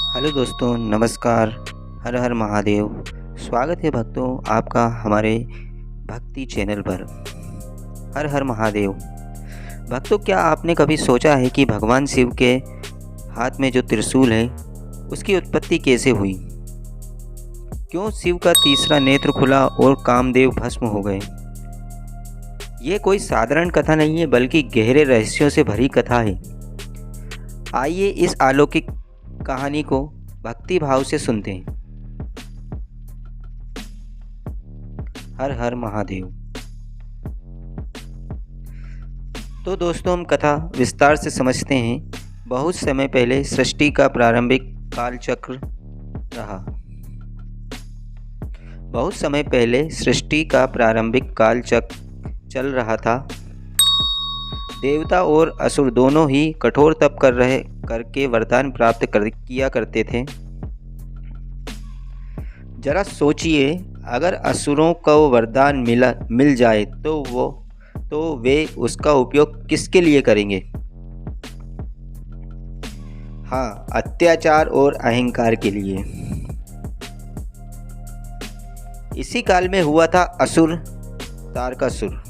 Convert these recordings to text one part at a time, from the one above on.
Hello दोस्तों, नमस्कार। हर हर महादेव। स्वागत है भक्तों आपका हमारे भक्ति चैनल पर। हर हर महादेव। भक्तों, क्या आपने कभी सोचा है कि भगवान शिव के हाथ में जो त्रिशूल है उसकी उत्पत्ति कैसे हुई? क्यों शिव का तीसरा नेत्र खुला और कामदेव भस्म हो गए? ये कोई साधारण कथा नहीं है, बल्कि गहरे रहस्यों से भरी कथा है। आइए इस अलौकिक कहानी को भक्ति भाव से सुनते हैं। हर हर महादेव। तो दोस्तों, हम कथा विस्तार से समझते हैं। बहुत समय पहले सृष्टि का प्रारंभिक कालचक्र रहा। बहुत समय पहले सृष्टि का प्रारंभिक कालचक्र चल रहा था। देवता और असुर दोनों ही कठोर तप करके वरदान प्राप्त किया करते थे। जरा सोचिए, अगर असुरों को वरदान मिल जाए तो वे उसका उपयोग किसके लिए करेंगे? हाँ, अत्याचार और अहंकार के लिए। इसी काल में हुआ था असुर तारकासुर।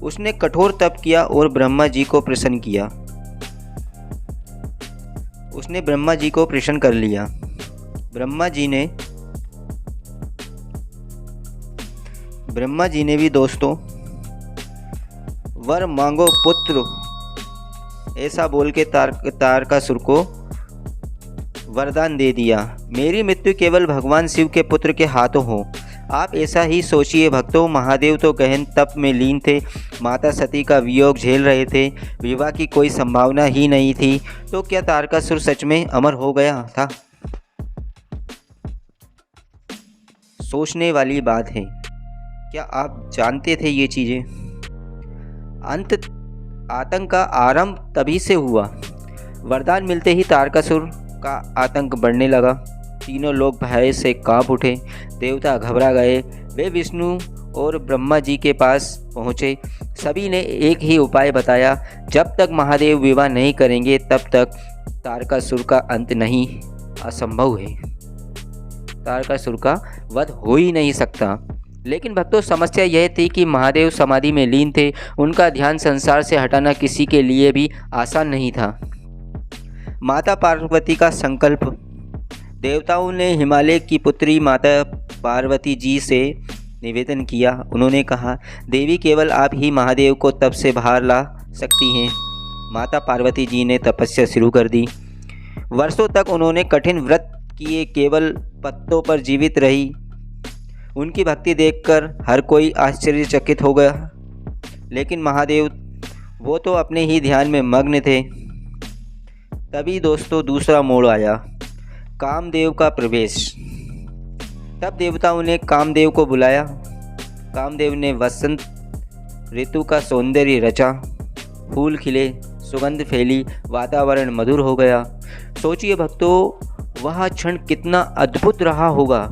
उसने कठोर तप किया और ब्रह्मा जी को प्रसन्न किया। उसने ब्रह्मा जी को प्रसन्न कर लिया। ब्रह्मा जी ने भी दोस्तों वर मांगो पुत्र ऐसा बोल के तारकासुर को वरदान दे दिया। मेरी मृत्यु केवल भगवान शिव के पुत्र के हाथों हो। आप ऐसा ही सोचिए भक्तों। महादेव तो गहन तप में लीन थे, माता सती का वियोग झेल रहे थे, विवाह की कोई संभावना ही नहीं थी। तो क्या तारकासुर सच में अमर हो गया था? सोचने वाली बात है। क्या आप जानते थे ये चीज़ें? आतंक का आरंभ तभी से हुआ। वरदान मिलते ही तारकासुर का आतंक बढ़ने लगा। तीनों लोग भय से कांप उठे। देवता घबरा गए। वे विष्णु और ब्रह्मा जी के पास पहुँचे। सभी ने एक ही उपाय बताया, जब तक महादेव विवाह नहीं करेंगे तब तक तारकासुर का अंत नहीं, असंभव है। तारकासुर का वध हो ही नहीं सकता। लेकिन भक्तों, समस्या यह थी कि महादेव समाधि में लीन थे। उनका ध्यान संसार से हटाना किसी के लिए भी आसान नहीं था। माता पार्वती का संकल्प। देवताओं ने हिमालय की पुत्री माता पार्वती जी से निवेदन किया। उन्होंने कहा, देवी केवल आप ही महादेव को तप से बाहर ला सकती हैं। माता पार्वती जी ने तपस्या शुरू कर दी। वर्षों तक उन्होंने कठिन व्रत किए, केवल पत्तों पर जीवित रही। उनकी भक्ति देखकर हर कोई आश्चर्यचकित हो गया। लेकिन महादेव, वो तो अपने ही ध्यान में मग्न थे। तभी दोस्तों दूसरा मोड़ आया, कामदेव का प्रवेश। तब देवताओं ने कामदेव को बुलाया। कामदेव ने वसंत ऋतु का सौंदर्य रचा। फूल खिले, सुगंध फैली, वातावरण मधुर हो गया। सोचिए भक्तों, वह क्षण कितना अद्भुत रहा होगा।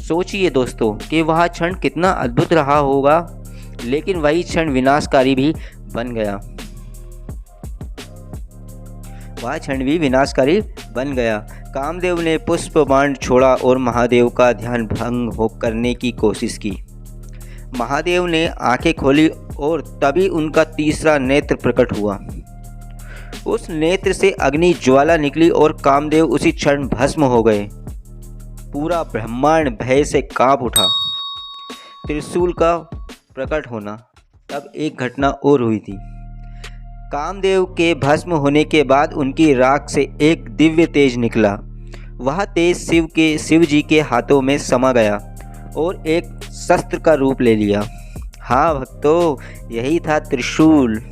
सोचिए दोस्तों कि वह क्षण कितना अद्भुत रहा होगा। लेकिन वही क्षण विनाशकारी भी बन गया। वह क्षण भी विनाशकारी बन गया। कामदेव ने पुष्प बाण छोड़ा और महादेव का ध्यान भंग करने की कोशिश की। महादेव ने आंखें खोली और तभी उनका तीसरा नेत्र प्रकट हुआ। उस नेत्र से अग्नि ज्वाला निकली और कामदेव उसी क्षण भस्म हो गए। पूरा ब्रह्मांड भय से कांप उठा। त्रिशूल का प्रकट होना। तब एक घटना और हुई थी। कामदेव के भस्म होने के बाद उनकी राख से एक दिव्य तेज निकला। वह तेज शिव जी के हाथों में समा गया और एक शस्त्र का रूप ले लिया। हाँ भक्तों, यही था त्रिशूल।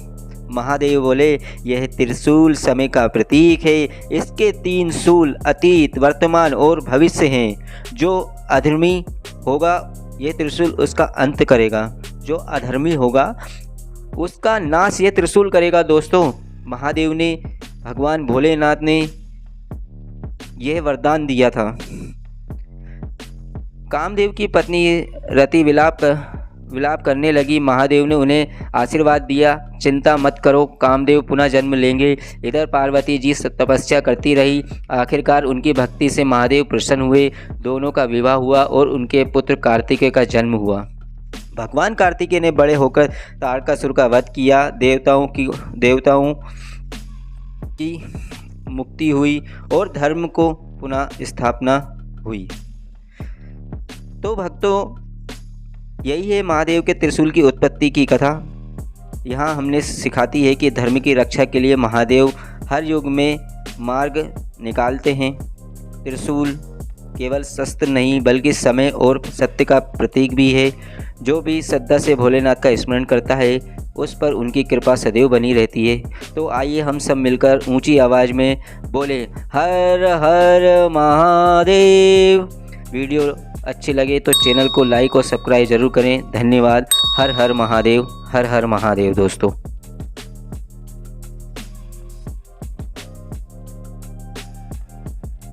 महादेव बोले, यह त्रिशूल समय का प्रतीक है। इसके 3 शूल अतीत, वर्तमान और भविष्य हैं। जो अधर्मी होगा यह त्रिशूल उसका अंत करेगा। जो अधर्मी होगा उसका नाश यह त्रिशूल करेगा। दोस्तों, महादेव ने, भगवान भोलेनाथ ने यह वरदान दिया था। कामदेव की पत्नी रति विलाप विलाप करने लगी। महादेव ने उन्हें आशीर्वाद दिया, चिंता मत करो, कामदेव पुनः जन्म लेंगे। इधर पार्वती जी तपस्या करती रही। आखिरकार उनकी भक्ति से महादेव प्रसन्न हुए। दोनों का विवाह हुआ और उनके पुत्र कार्तिकेय का जन्म हुआ। भगवान कार्तिकेय ने बड़े होकर तारकासुर का वध किया। देवताओं की मुक्ति हुई और धर्म को पुनः स्थापना हुई। तो भक्तों, यही है महादेव के त्रिशूल की उत्पत्ति की कथा। यहाँ हमने सिखाती है कि धर्म की रक्षा के लिए महादेव हर युग में मार्ग निकालते हैं। त्रिशूल केवल शस्त्र नहीं बल्कि समय और सत्य का प्रतीक भी है। जो भी श्रद्धा से भोलेनाथ का स्मरण करता है उस पर उनकी कृपा सदैव बनी रहती है। तो आइए हम सब मिलकर ऊंची आवाज़ में बोले हर हर महादेव। वीडियो अच्छी लगे तो चैनल को लाइक और सब्सक्राइब ज़रूर करें। धन्यवाद। हर हर महादेव, हर हर महादेव दोस्तों।